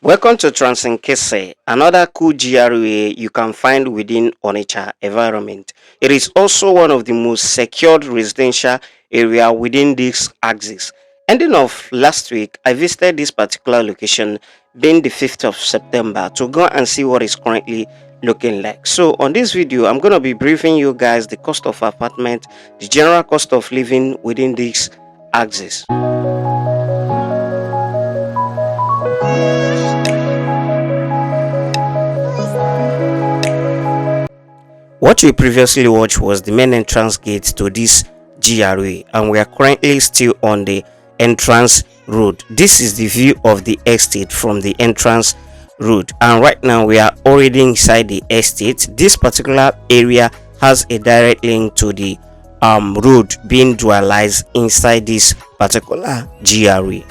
Welcome to Transenkese, another cool GRA you can find within Onitsha environment. It is also one of the most secured residential area within this axis. Ending of last week, I visited this particular location, being the 5th of September, to go and see what is currently looking like. So on this video, I'm going to be briefing you guys the cost of apartment, the general cost of living within this axis. What you previously watched was the main entrance gate to this GRA, and we are currently still on the entrance road. This is the view of the estate from the entrance road, and right now we are already inside the estate. This particular area has a direct link to the road being dualized inside this particular GRA.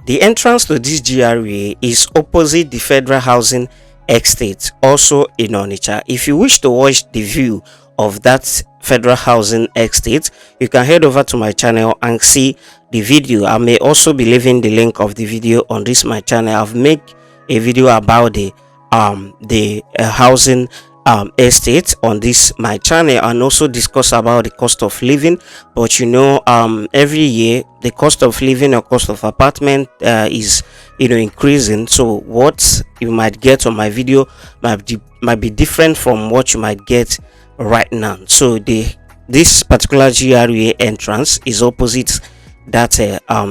The entrance to this GRA is opposite the Federal Housing Estate, also in Onitsha. If you wish to watch the view of that Federal Housing Estate, you can head over to my channel and see the video. I may also be leaving the link of the video on this my channel. I've made a video about the housing estate on this my channel, and also discuss about the cost of living. But you know, every year the cost of living or cost of apartment is increasing, so what you might get on my video might be different from what you might get right now. So this particular GRA entrance is opposite that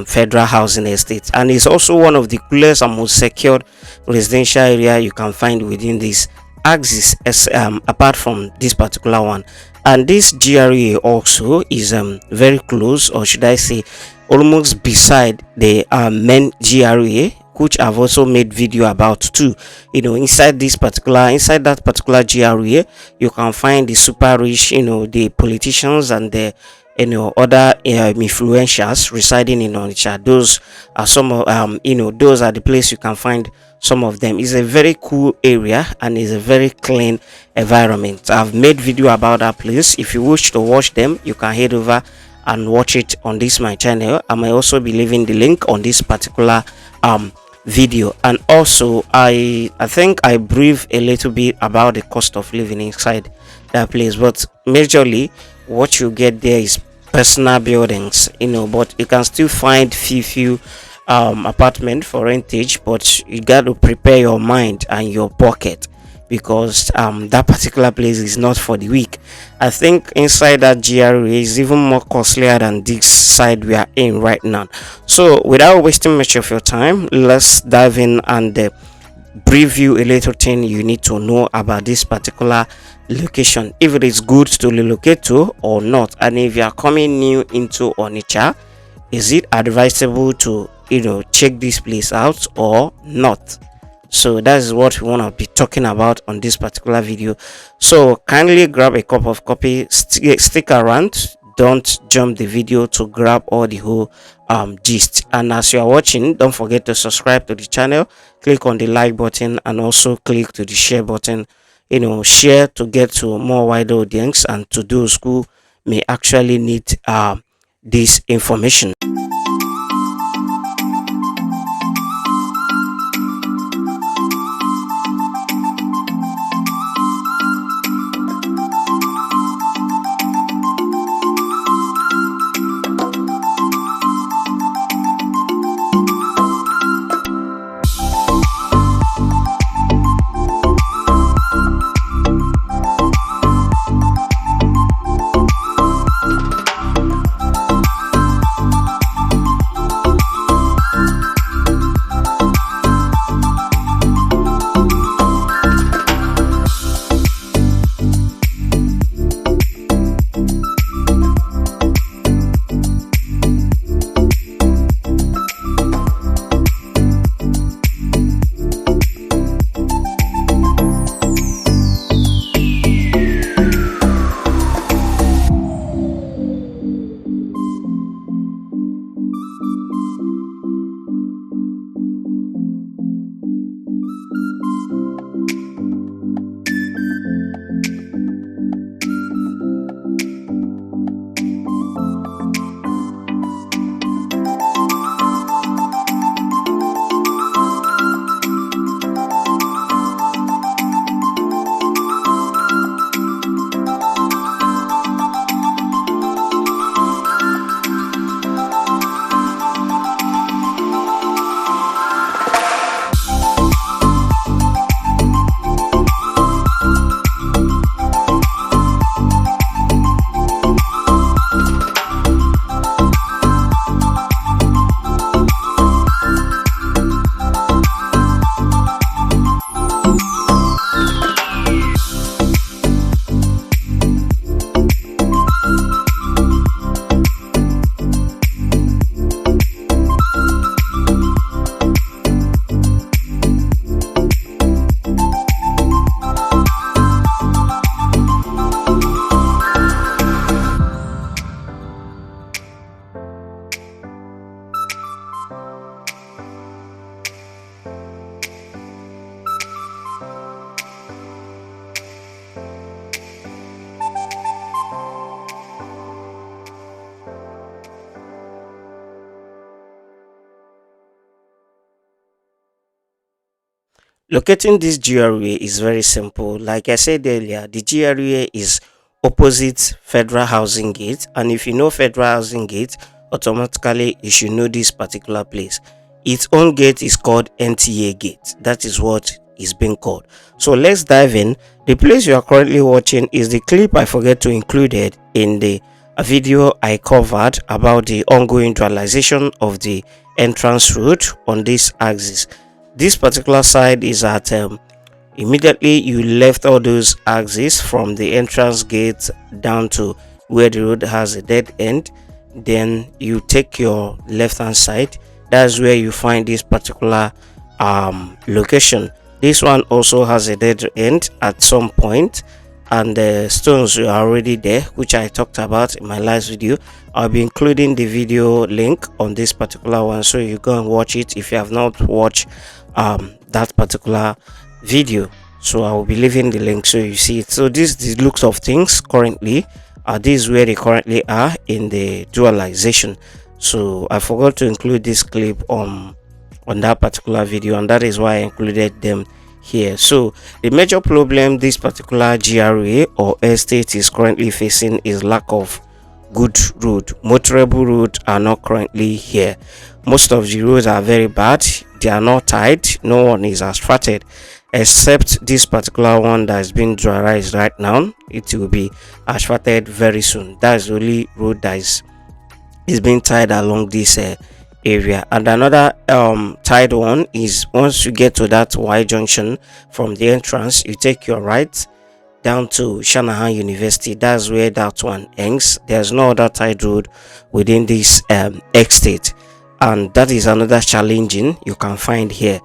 Federal Housing Estate, and is also one of the coolest and most secured residential area you can find within this axis, apart from this particular one. And this GRA also is very close, or should I say almost beside the main GRA, which I've also made video about too. Inside that particular GRA, you can find the super rich, the politicians and the other influencers residing in Onitsha. Those are some of those are the place you can find some of them. It's a very cool area and is a very clean environment. I've made video about that place. If you wish to watch them, you can head over and watch it on this my channel. I might also be leaving the link on this particular video. And also I think I brief a little bit about the cost of living inside that place, but majorly what you get there is personal buildings, but you can still find few apartment for rentage, but you got to prepare your mind and your pocket, because that particular place is not for the weak. I think inside that GRA is even more costlier than this side we are in right now. So without wasting much of your time, let's dive in and preview a little thing you need to know about this particular location, if it is good to relocate to or not, and if you are coming new into Onitsha, is it advisable to check this place out or not. So that is what we want to be talking about on this particular video. So kindly grab a cup of coffee, stick around, don't jump the video to grab all the whole gist. And as you are watching, don't forget to subscribe to the channel, click on the like button, and also click to the share button. Share to get to more wider audience and to those who may actually need this information. Locating this GRA is very simple. Like I said earlier, the GRA is opposite Federal Housing Gate, and if you know Federal Housing Gate, automatically you should know this particular place. Its own gate is called NTA Gate. That is what is being called. So let's dive in. The place you are currently watching is the clip I forget to include it in the video I covered about the ongoing dualization of the entrance road on this axis. This particular side is at immediately you left all those axes from the entrance gate down to where the road has a dead end. Then you take your left hand side. That's where you find this particular location. This one also has a dead end at some point, and the stones are already there, which I talked about in my last video. I'll be including the video link on this particular one, so you go and watch it if you have not watched that particular video. So I will be leaving the link so you see it. So this is the looks of things currently. This is where they currently are in the dualization. So I forgot to include this clip on that particular video, and that is why I included them here. So the major problem this particular GRA or estate is currently facing is lack of good road. Motorable roads are not currently here. Most of the roads are very bad. They are not tied. No one is asphalted except this particular one that is being dryized right now. It will be asphalted very soon. That's the only road that is being tied along this area. And another tied one is once you get to that Y junction from the entrance, you take your right down to Shanahan University. That's where that one ends. There's no other tied road within this estate, and that is another challenging you can find here.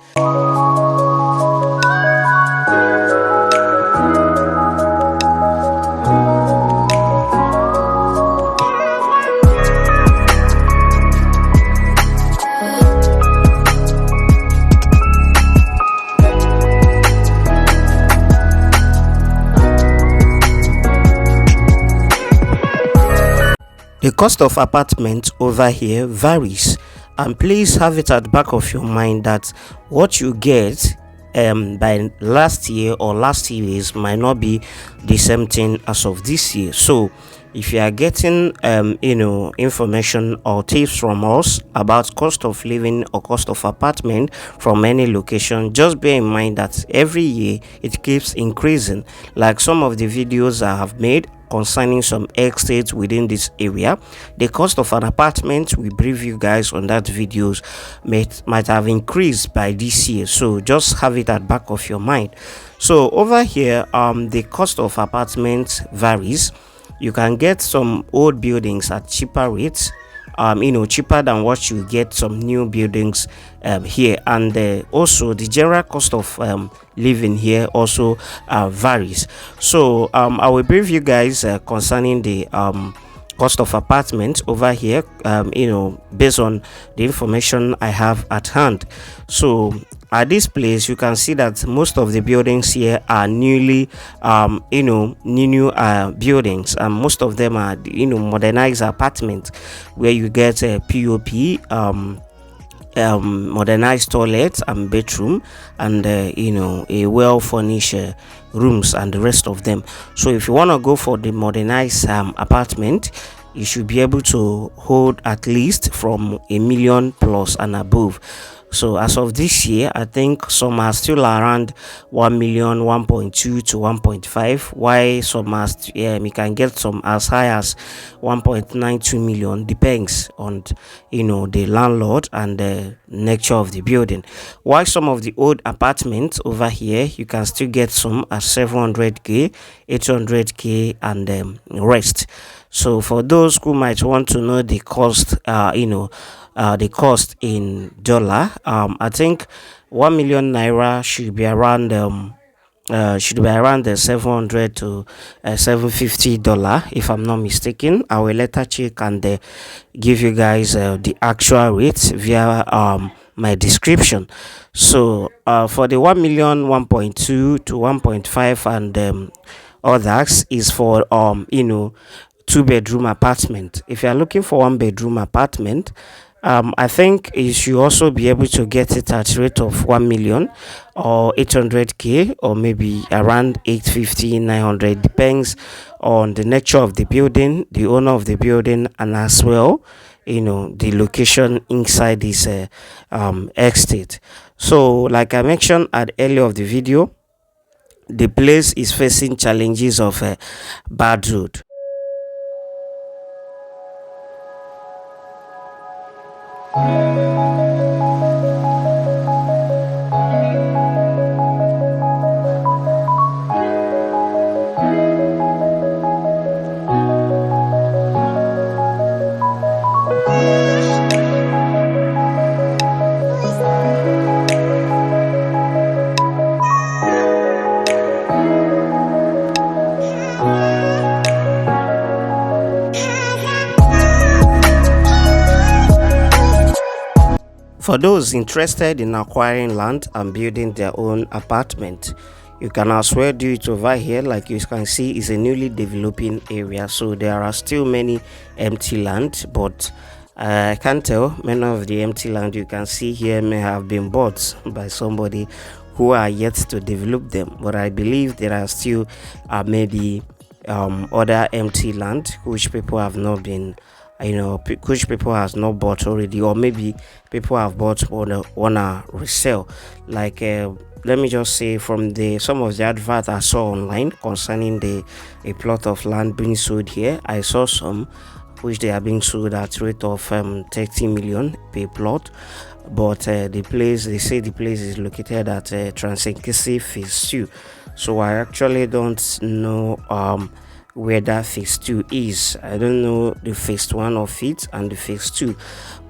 The cost of apartments over here varies, and please have it at the back of your mind that what you get by last year or last years might not be the same thing as of this year. So if you are getting information or tips from us about cost of living or cost of apartment from any location, just bear in mind that every year it keeps increasing. Like some of the videos I have made concerning some estates within this area, the cost of an apartment, we brief you guys on that videos, might have increased by this year. So just have it at back of your mind. So over here, the cost of apartments varies. You can get some old buildings at cheaper rates, cheaper than what you get some new buildings here. And also the general cost of living here also varies. So I will brief you guys concerning the cost of apartments over here, based on the information I have at hand. So at this place you can see that most of the buildings here are newly new buildings, and most of them are modernized apartments where you get a POP, modernized toilets and bedroom, and a well furnished rooms and the rest of them. So if you want to go for the modernized apartment, you should be able to hold at least from $1 million plus and above. So as of this year, I think some are still around 1 million, 1.2 to 1.5. Why some are you can get some as high as 1.92 million, depends on the landlord and the nature of the building. While some of the old apartments over here, you can still get some at 700k, 800k, and rest. So for those who might want to know the cost, the cost in dollar, I think 1 million naira should be around the 700 to $750, if I'm not mistaken. I will later check and give you guys the actual rates via my description. So for the 1 million, 1.2 to 1.5 and others is for 2-bedroom apartment. If you are looking for 1-bedroom apartment, I think you should also be able to get it at rate of 1 million or 800k, or maybe around 850, 900, depends on the nature of the building, the owner of the building, and as well, the location inside this estate. So like I mentioned at earlier of the video, the place is facing challenges of bad road. For those interested in acquiring land and building their own apartment, you can as well do it over here. Like you can see, it's a newly developing area, so there are still many empty land, but I can't tell, many of the empty land you can see here may have been bought by somebody who are yet to develop them, but I believe there are still maybe other empty land which people have not been, which people has not bought already, or maybe people have bought wanna resell. Like let me just say, from the some of the advert I saw online concerning the a plot of land being sold here, I saw some which they are being sold at rate of 30 million per plot. But the place, they say the place is located at Transenkese phase 2. So I actually don't know where that phase 2 is. I don't know the phase 1 of it and the phase 2,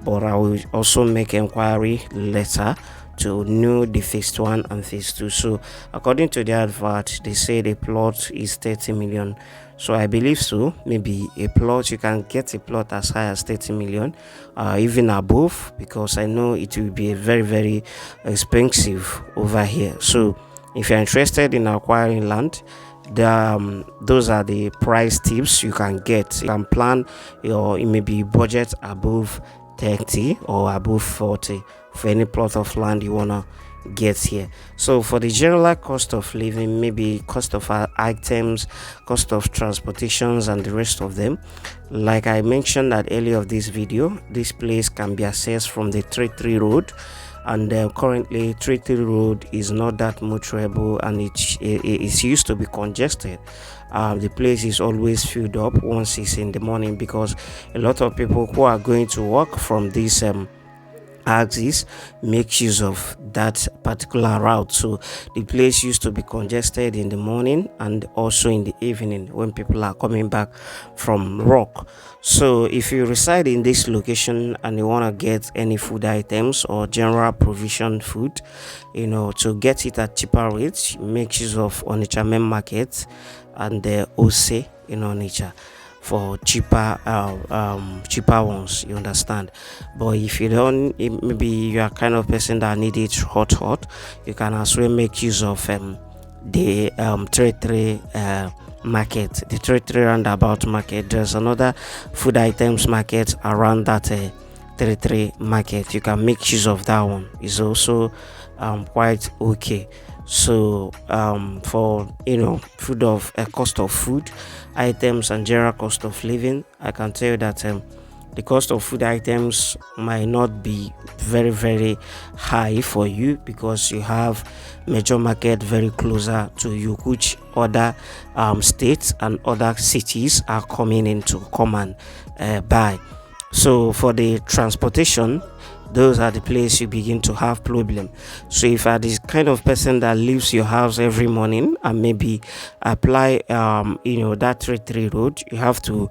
but I will also make inquiry later to know the phase 1 and phase 2. So according to the advert, they say the plot is 30 million. So I believe so. Maybe a plot, you can get a plot as high as 30 million, even above, because I know it will be very, very expensive over here. So if you're interested in acquiring land, those are the price tips you can get. You can plan your maybe budget above 30 or above 40 for any plot of land you wanna get here. So for the general cost of living, maybe cost of items, cost of transportations, and the rest of them, like I mentioned at earlier of this video, this place can be accessed from the 33 road, and currently 33 road is not that motorable, and it's used to be congested. The place is always filled up once it's in the morning, because a lot of people who are going to work from this axis makes use of that particular route. So the place used to be congested in the morning and also in the evening when people are coming back from work. So if you reside in this location and you want to get any food items or general provision food, to get it at cheaper rates, make use of Onitsha main market and the OC in Onitsha for cheaper ones, you understand. But if you don't, maybe you are kind of person that need it hot, you can as well make use of the territory market, the territory roundabout market. There's another food items market around that territory market. You can make use of that one. It's also quite okay. So for food of cost of food items and general cost of living, I can tell you that the cost of food items might not be very, very high for you, because you have major market very closer to you, which other states and other cities are coming in to come and buy. So for the transportation, those are the places you begin to have problem. So if you are this kind of person that leaves your house every morning and maybe apply that 33 road, you have to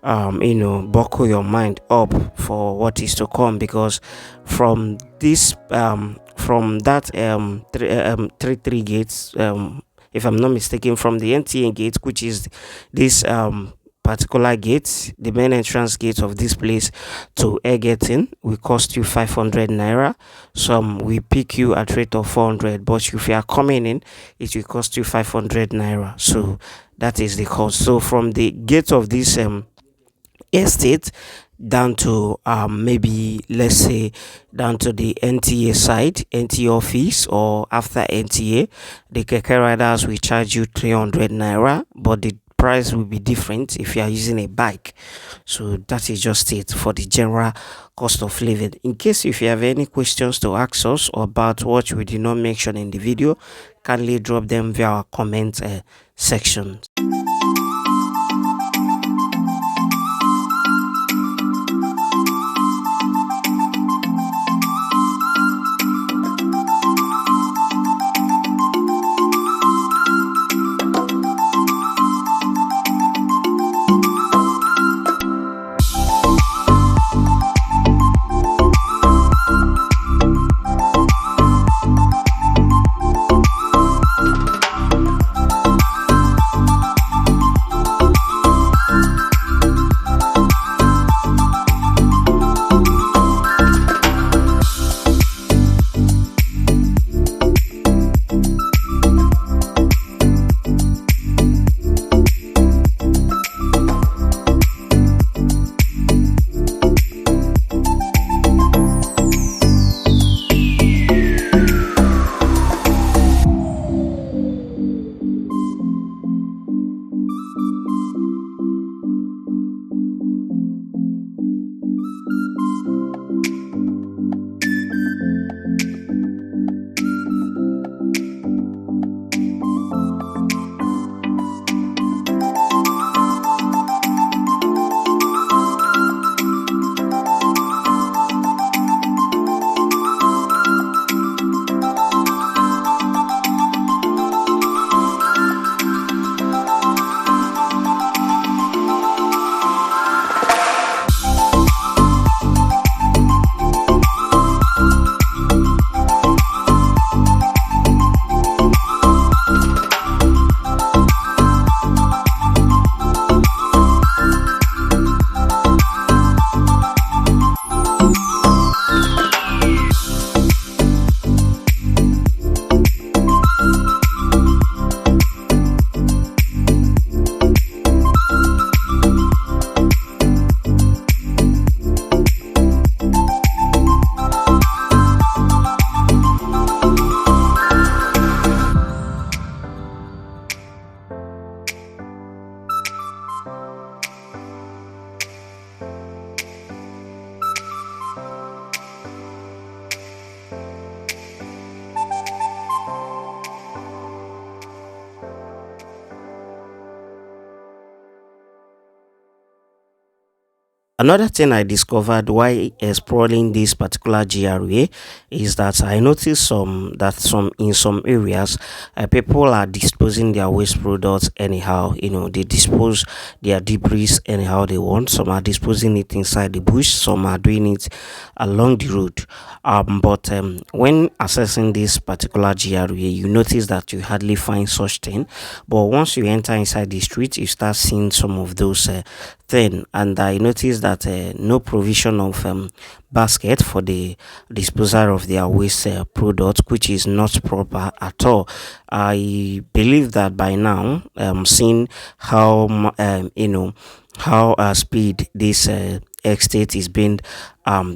buckle your mind up for what is to come, because from this from that 33 gates, if I'm not mistaken, from the NTN gate, which is this particular gate, the main entrance gate of this place to air getting, will cost you 500 naira. Some will pick you at rate of 400, but if you are coming in, it will cost you 500 naira. So that is the cost. So from the gate of this estate, down to maybe let's say down to the NTA side, NTA office, or after NTA, the keke riders will charge you 300 naira, but the price will be different if you are using a bike. So that is just it for the general cost of living. In case if you have any questions to ask us about what we did not mention in the video, kindly drop them via our comment section. Another thing I discovered while exploring this particular GRA is that I noticed some in some areas people are disposing their waste products anyhow. They dispose their debris anyhow they want. Some are disposing it inside the bush. Some are doing it along the road. But when assessing this particular GRA, you notice that you hardly find such thing. But once you enter inside the street, you start seeing some of those thing, and I noticed that no provision of basket for the disposal of their waste product, which is not proper at all. I believe that by now, seeing how how speed this estate is being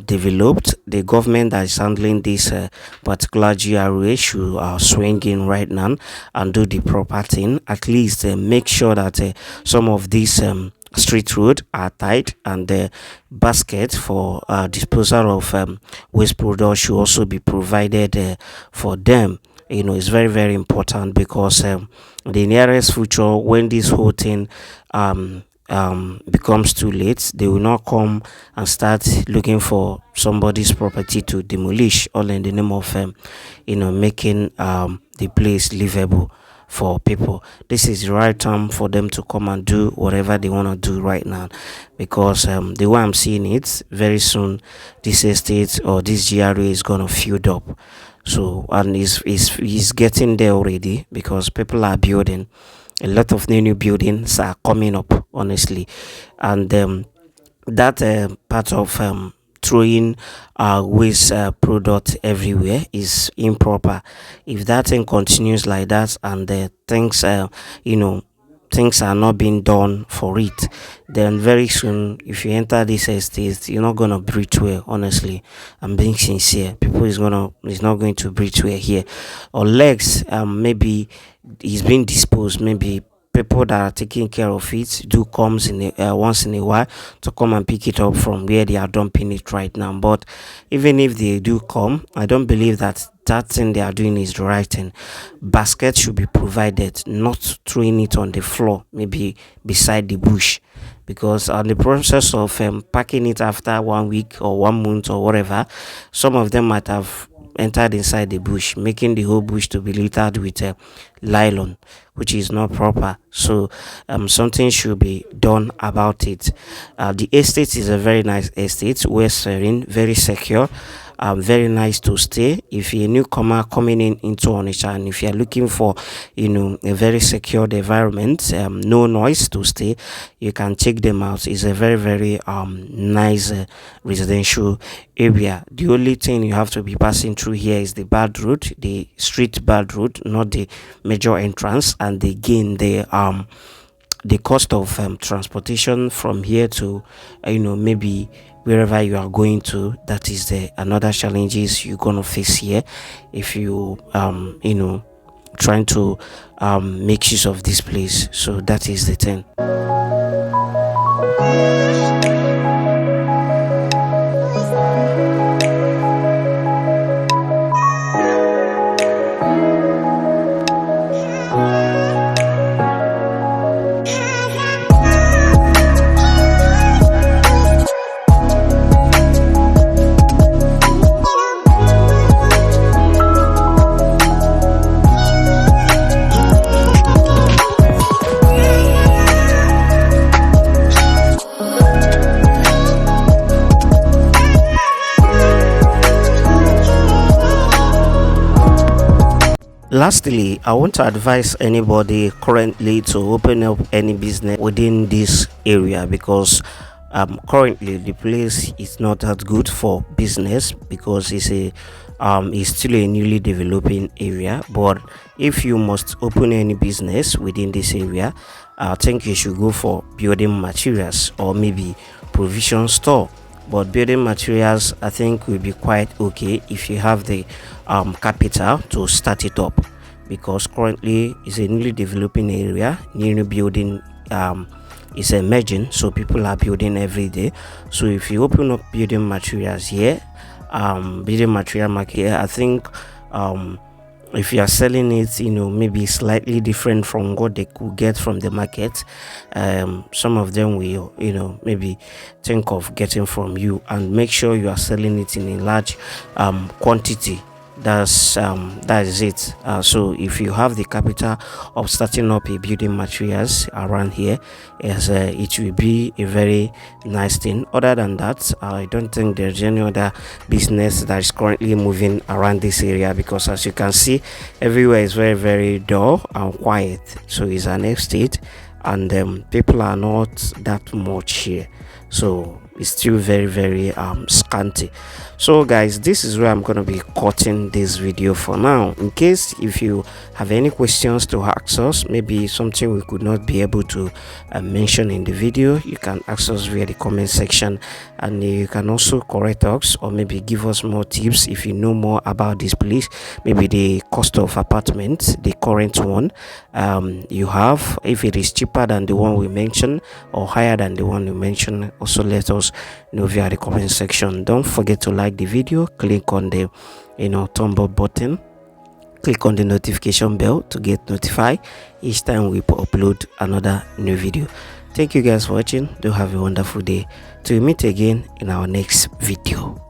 developed, the government that is handling this particular GRA should swing in right now and do the proper thing. At least make sure that some of these street road are tight, and the basket for disposal of waste products should also be provided for them. It's very very important, because the nearest future, when this whole thing becomes too late, they will not come and start looking for somebody's property to demolish, all in the name of making the place livable for people. This is the right time for them to come and do whatever they want to do right now, because the way I'm seeing it, very soon this estate or this GRA is gonna fill up. So, and is getting there already, because people are building. A lot of new buildings are coming up, honestly, and that part of throwing waste product everywhere is improper. If that thing continues like that, and things you know things are not being done for it, then very soon if you enter this estate, you're not gonna breathe well. Honestly, I'm being sincere. People is not going to breathe well here. Or legs, maybe it's being disposed, maybe people that are taking care of it do comes in once in a while to come and pick it up from where they are dumping it right now. But even if they do come, I don't believe that thing they are doing is the right thing. Basket should be provided, not throwing it on the floor, maybe beside the bush, because on the process of packing it after 1 week or 1 month or whatever, some of them might have entered inside the bush, making the whole bush to be littered with nylon, which is not proper. So something should be done about it. The estate is a very nice estate, well serene, very secure, very nice to stay. If you're a newcomer coming into Onitsha, and if you're looking for a very secured environment, no noise to stay, you can check them out. It's a very nice residential area. The only thing you have to be passing through here is the bad road, the street bad road, not the major entrance. And again, the cost of transportation from here to maybe wherever you are going to, that is the another challenges you're gonna face here if you trying to make use of this place. So that is the thing. Lastly, I want to advise anybody currently to open up any business within this area, because currently the place is not that good for business, because it's still a newly developing area. But if you must open any business within this area, I think you should go for building materials or maybe provision store. But building materials, I think, will be quite okay if you have the capital to start it up, because currently it's a newly developing area. New building is emerging, so people are building every day. So if you open up building materials here, building material market here, I think if you are selling it maybe slightly different from what they could get from the market, some of them will maybe think of getting from you, and make sure you are selling it in a large quantity. That is it. So if you have the capital of starting up a building materials around here, it will be a very nice thing. Other than that, I don't think there's any other business that is currently moving around this area, because as you can see, everywhere is very dull and quiet. So it's an estate, and people are not that much here, so it's still very scanty. So guys, this is where I'm going to be cutting this video for now. In case if you have any questions to ask us, maybe something we could not be able to mention in the video, you can ask us via the comment section, and you can also correct us or maybe give us more tips if you know more about this place, maybe the cost of apartment, the current one you have, if it is cheaper than the one we mentioned or higher than the one we mentioned. Also let us know via the comment section. Don't forget to like the video, click on the thumb up button, click on the notification bell to get notified each time we upload another new video. Thank you guys for watching. Do have a wonderful day. Till we meet again in our next video.